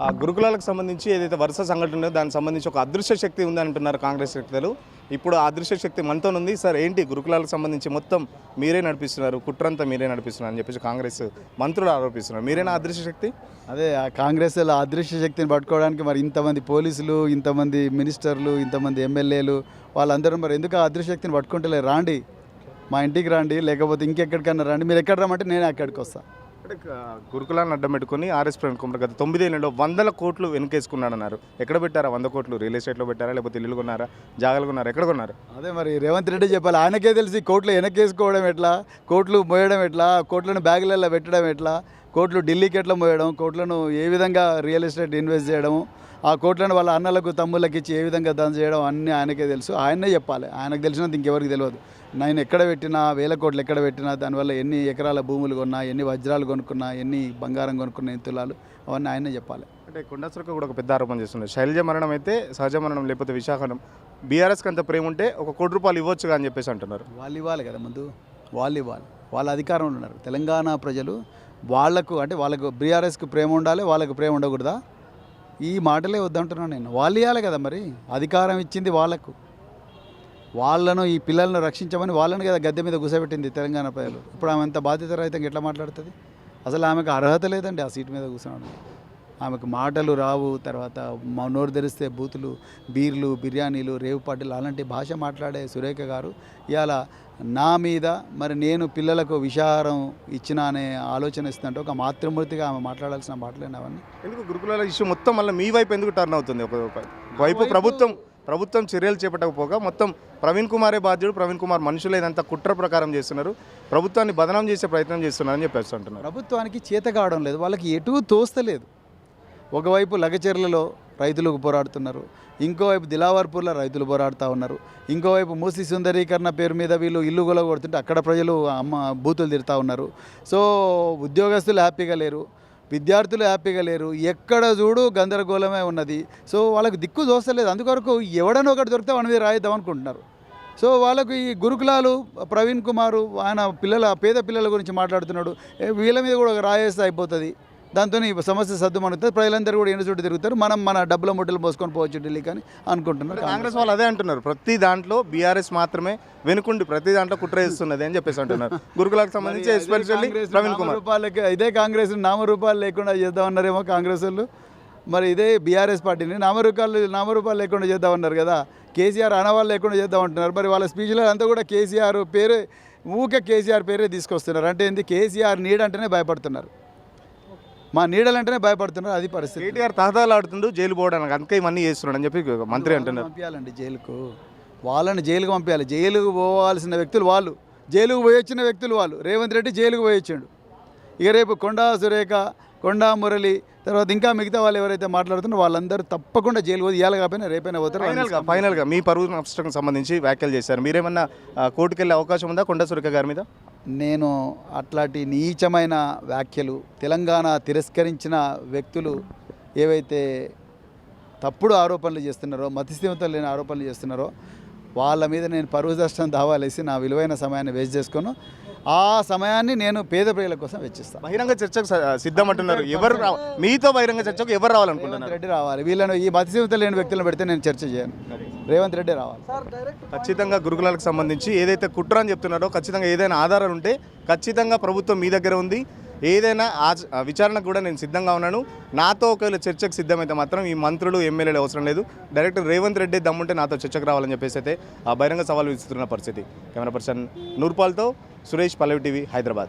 ఆ గురుకులాలకు సంబంధించి ఏదైతే వరుస సంఘటన ఉందో దానికి సంబంధించి ఒక అదృశ్య శక్తి ఉందని అంటున్నారు కాంగ్రెస్ వ్యక్తులు. ఇప్పుడు ఆ అదృశ్య శక్తి మనతో ఉంది. సార్ ఏంటి గురుకులాలకు సంబంధించి మొత్తం మీరే నడిపిస్తున్నారు, కుట్రంతా మీరే నడిపిస్తున్నారు అని చెప్పేసి కాంగ్రెస్ మంత్రులు ఆరోపిస్తున్నారు. మీరేనా అదృశ్య శక్తి? అదే ఆ కాంగ్రెస్ అదృశ్య శక్తిని పట్టుకోవడానికి మరి ఇంతమంది పోలీసులు, ఇంతమంది మినిస్టర్లు, ఇంతమంది ఎమ్మెల్యేలు వాళ్ళందరూ మరి ఎందుకు ఆ అదృశ్య శక్తిని పట్టుకుంటలేరు? రాండి, మా ఇంటికి రండి, లేకపోతే ఇంకెక్కడికన్నా రండి. మీరు ఎక్కడ రమ్మంటే నేను అక్కడికి వస్తాను. అంటే గురుకులాన్ని అడ్డం పెట్టుకుని ఆర్ఎస్ ప్రవీణ్ కుమార్ గత 9 ఏళ్లలో 100 కోట్లు వెనుకేసుకున్నాడన్నారు. ఎక్కడ పెట్టారా 100 కోట్లు? రియల్ ఎస్టేట్లో పెట్టారా, లేకపోతే ఇల్లు కొన్నారా, జాగాలు కొన్నారా, ఎక్కడ కొన్నారు? అదే మరి రేవంత్ రెడ్డి చెప్పాలి. ఆయనకే తెలిసి కోట్లు వెనకేసుకోవడం ఎట్లా, కోట్లు మోయడం ఎట్లా, కోట్లను బ్యాగులలో పెట్టడం ఎట్లా, కోట్లు ఢిల్లీకి ఎట్లా మోయడం, కోట్లను ఏ విధంగా రియల్ ఎస్టేట్ ఇన్వెస్ట్ చేయడము, ఆ కోట్లను వాళ్ళ అన్నలకు తమ్ముళ్ళకి ఇచ్చి ఏ విధంగా దానం చేయడం అన్నీ ఆయనకే తెలుసు. ఆయనే చెప్పాలి. ఆయనకు తెలిసినంత ఇంకెవరికి తెలియదు. నేను ఎక్కడ పెట్టినా, 1000 కోట్లు ఎక్కడ పెట్టినా, దానివల్ల ఎన్ని ఎకరాల భూములు కొన్నా, ఎన్ని వజ్రాలు కొనుక్కున్నా, ఎన్ని బంగారం కొనుక్కున్నా, ఎన్ని తులాలు, అవన్నీ ఆయనే చెప్పాలి. అంటే కొండా సురేఖ కూడా ఒక పెద్ద ఆరోపణ చేస్తున్నారు. శైలజ మరణం అయితే సహజ మరణం, లేకపోతే విశాఖనం. బీఆర్ఎస్కి అంత ప్రేమ ఉంటే ₹1 కోటి ఇవ్వచ్చుగా అని చెప్పేసి అంటున్నారు. వాళ్ళు ఇవ్వాలి కదా, ముందు వాళ్ళు ఇవ్వాలి. వాళ్ళ అధికారంలో ఉన్నారు. తెలంగాణ ప్రజలు వాళ్ళకు బీఆర్ఎస్కి ప్రేమ ఉండాలి, వాళ్ళకు ప్రేమ ఉండకూడదా? ఈ మాటలే వద్దంటున్నాను నేను. వాళ్ళు ఇవ్వాలి కదా, మరి అధికారం ఇచ్చింది వాళ్ళకు. వాళ్ళను, ఈ పిల్లలను రక్షించమని వాళ్ళని కదా గద్దె మీద కూర్చోబెట్టింది తెలంగాణ ప్రజలు. ఇప్పుడు ఆమె అంత బాధ్యతారహితంగా ఎట్లా మాట్లాడుతుంది? అసలు ఆమెకు అర్హత లేదండి ఆ సీటు మీద కూర్చోవడం. ఆమెకు మాటలు రావు. తర్వాత నోరు తెరిస్తే బూతులు, బీర్లు, బిర్యానీలు, రేవు పార్టీలు అలాంటి భాష మాట్లాడే సురేఖ గారు ఇవాళ నా మీద మరి నేను పిల్లలకు విషాహారం ఇచ్చిన అనే ఆలోచన ఇస్తుంటే ఒక మాతృమూర్తిగా ఆమె మాట్లాడాల్సిన మాటలేనా అవన్నీ? ఎందుకు గురుకులాల ఇష్యూ మొత్తం మళ్ళీ మీ వైపు ఎందుకు టర్న్ అవుతుంది? ఒక వైపు ప్రభుత్వం చర్యలు చేపట్టకపోగా మొత్తం ప్రవీణ్ కుమారే బాధ్యుడు, ప్రవీణ్ కుమార్ మనుషులు ఇదంతా కుట్ర ప్రకారం చేస్తున్నారు, ప్రభుత్వాన్ని బదనాం చేసే ప్రయత్నం చేస్తున్నారని చెప్పేసి అంటున్నారు. ప్రభుత్వానికి చేత కావడం లేదు, వాళ్ళకి ఎటూ తోస్తలేదు. ఒకవైపు లగచెర్లలో రైతులు పోరాడుతున్నారు, ఇంకోవైపు దిలావర్పూర్లో రైతులు పోరాడుతూ ఉన్నారు, ఇంకోవైపు మూసి సుందరీకరణ పేరు మీద వీళ్ళు ఇల్లు కొడుతుంటే అక్కడ ప్రజలు బూతులు తిరుగుతూ ఉన్నారు. సో ఉద్యోగస్తులు హ్యాపీగా లేరు, విద్యార్థులు హ్యాపీగా లేరు, ఎక్కడ చూడు గందరగోళమే ఉన్నది. సో వాళ్ళకు దిక్కు దోస్తలేదు. అందుకొరకు ఎవడనో ఒకటి దొరికితే వాడి మీద రాయిద్దాం అనుకుంటున్నారు. సో వాళ్ళకు ఈ గురుకులాలు, ప్రవీణ్ కుమారు ఆయన పేద పిల్లల గురించి మాట్లాడుతున్నాడు, వీళ్ళ మీద కూడా రాయేస్తే అయిపోతుంది, దాంతో ఈ సమస్య సర్దుమణుతుంది, ప్రజలందరూ కూడా ఎన్ని చోటు తిరుగుతారు, మన డబ్బుల ముట్టలు మోసుకొని పోవచ్చు ఢిల్లీకి అని అనుకుంటున్నారు. కాంగ్రెస్ వాళ్ళు అదే అంటున్నారు, ప్రతి దాంట్లో బీఆర్ఎస్ మాత్రమే వెనుకుండి ప్రతి దాంట్లో కుట్ర చేస్తున్నది అని చెప్పేసి అంటున్నారు. గురుకులకు సంబంధించి ఎస్పెషల్లీ ప్రవీణ్ కుమార్ ఇదే కాంగ్రెస్ నామరూపాలు లేకుండా చేద్దామన్నారేమో కాంగ్రెస్ వాళ్ళు. మరి ఇదే బీఆర్ఎస్ పార్టీని నామరూపాలు లేకుండా చేద్దామన్నారు కదా. కేసీఆర్ ఆనవాళ్ళు లేకుండా చేద్దామంటున్నారు. మరి వాళ్ళ స్పీచ్లో అంతా కూడా కేసీఆర్ పేరే, ఊకే కేసీఆర్ పేరే తీసుకొస్తున్నారు. అంటే ఏంది? కేసీఆర్ నీడ అంటేనే భయపడుతున్నారు, మా నీడలంటేనే భయపడుతున్నారు. అది పరిస్థితి. కేటీఆర్ తహతాలాడుతుండు జైలు పోవడానికి, అందుకే ఇవన్నీ చేస్తున్నాడు అని చెప్పి మంత్రి అంటున్నారు. పంపించాలండి జైలుకు, వాళ్ళని జైలుకు పంపించాలి. జైలుకు పోవాల్సిన వ్యక్తులు వాళ్ళు, జైలుకు పోయి వచ్చిన వ్యక్తులు వాళ్ళు. రేవంత్ రెడ్డి జైలుకు పోయి వచ్చాడు. ఇక రేపు కొండా సురేఖ, కొండా మురళి, తర్వాత ఇంకా మిగతా వాళ్ళు ఎవరైతే మాట్లాడుతున్నారో వాళ్ళందరూ తప్పకుండా జైలు పోయి ఇవ్వాలి, కాకపోయినా రేపైనా పోతారు. ఫైనల్గా మీ పరువు నష్టం సంబంధించి వ్యాఖ్యలు చేశారు, మీరేమన్నా కోర్టుకు వెళ్ళే అవకాశం ఉందా కొండా సురేఖ గారి మీద? నేను అట్లాంటి నీచమైన వ్యాఖ్యలు, తెలంగాణ తిరస్కరించిన వ్యక్తులు ఏవైతే తప్పుడు ఆరోపణలు చేస్తున్నారో, మతిస్థిమితం లేని ఆరోపణలు చేస్తున్నారో వాళ్ళ మీద నేను పరువు నష్టం దావాలేసి నా విలువైన సమయాన్ని వేస్ట్ చేసుకుని ఆ సమయాన్ని నేను పేద ప్రజల కోసం వెచ్చిస్తాను. బహిరంగ చర్చకు సిద్ధం అంటున్నారు. ఎవరు మీతో బహిరంగ చర్చకు ఎవరు రావాలనుకుంటున్నారు? రెడ్డి రావాలి. వీళ్ళను ఈ మతిస్థిమితం లేని వ్యక్తులను పెడితే నేను చర్చ చేయను. రేవంత్ రెడ్డి రావాలి. ఖచ్చితంగా గురుకులాలకు సంబంధించి ఏదైతే కుట్ర అని చెప్తున్నారో, ఖచ్చితంగా ఏదైనా ఆధారాలు ఉంటే ఖచ్చితంగా ప్రభుత్వం మీ దగ్గర ఉంది. ఏదైనా విచారణకు కూడా నేను సిద్ధంగా ఉన్నాను. నాతో ఒకవేళ చర్చకు సిద్ధమైతే మాత్రం ఈ మంత్రులు, ఎమ్మెల్యేలు అవసరం లేదు, డైరెక్ట్ రేవంత్ రెడ్డి దమ్ముంటే నాతో చర్చకు రావాలని చెప్పేసి అయితే ఆ బహిరంగ సవాల్ విస్తున్న పరిస్థితి. కెమెరా పర్సన్ నూర్పాల్తో సురేష్, పల్లవి టీవీ, హైదరాబాద్.